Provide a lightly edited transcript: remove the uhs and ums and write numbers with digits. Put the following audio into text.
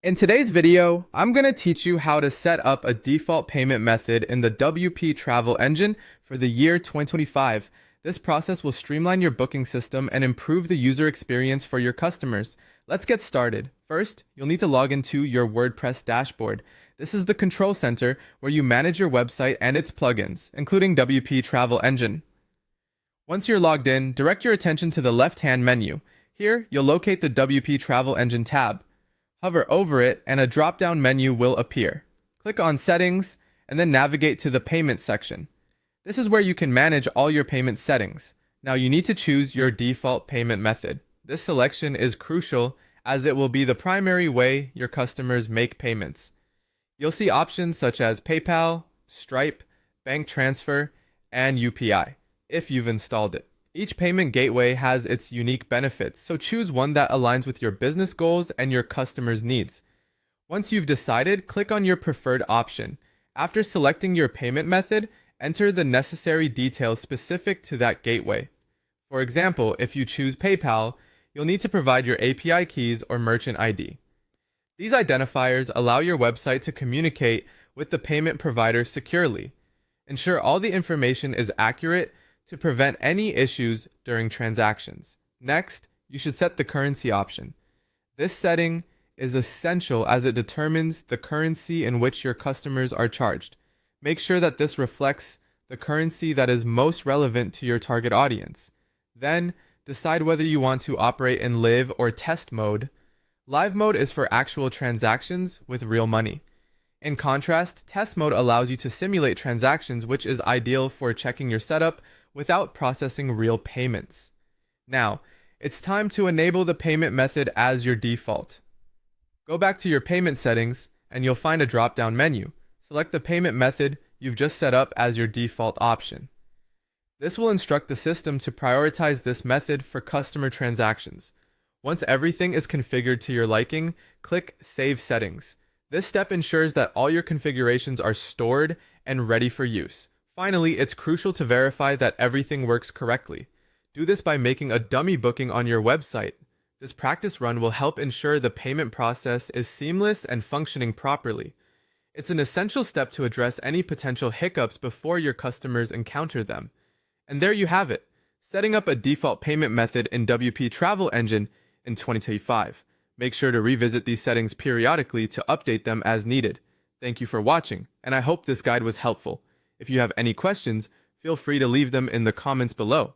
In today's video, I'm going to teach you how to set up a default payment method in the WP Travel engine for the year 2025. This process will streamline your booking system and improve the user experience for your customers. Let's get started. First, you'll need to log into your WordPress dashboard. This is the control center where you manage your website and its plugins, including WP Travel Engine. Once you're logged in, direct your attention to the left-hand menu. Here, you'll locate the WP Travel Engine tab. Hover over it and a drop-down menu will appear. Click on Settings and then navigate to the Payment section. This is where you can manage all your payment settings. Now you need to choose your default payment method. This selection is crucial as it will be the primary way your customers make payments. You'll see options such as PayPal, Stripe, bank transfer, and UPI if you've installed it. Each payment gateway has its unique benefits, so choose one that aligns with your business goals and your customers' needs. Once you've decided, click on your preferred option. After selecting your payment method, enter the necessary details specific to that gateway. For example, if you choose PayPal, you'll need to provide your API keys or merchant ID. These identifiers allow your website to communicate with the payment provider securely. Ensure all the information is accurate to prevent any issues during transactions. Next, you should set the currency option. This setting is essential as it determines the currency in which your customers are charged. Make sure that this reflects the currency that is most relevant to your target audience. Then, decide whether you want to operate in live or test mode. Live mode is for actual transactions with real money. In contrast, test mode allows you to simulate transactions, which is ideal for checking your setup without processing real payments. Now, it's time to enable the payment method as your default. Go back to your payment settings and you'll find a drop-down menu. Select the payment method you've just set up as your default option. This will instruct the system to prioritize this method for customer transactions. Once everything is configured to your liking, click Save Settings. This step ensures that all your configurations are stored and ready for use. Finally, it's crucial to verify that everything works correctly. Do this by making a dummy booking on your website. This practice run will help ensure the payment process is seamless and functioning properly. It's an essential step to address any potential hiccups before your customers encounter them. And there you have it, setting up a default payment method in WP Travel Engine in 2025. Make sure to revisit these settings periodically to update them as needed. Thank you for watching, and I hope this guide was helpful. If you have any questions, feel free to leave them in the comments below.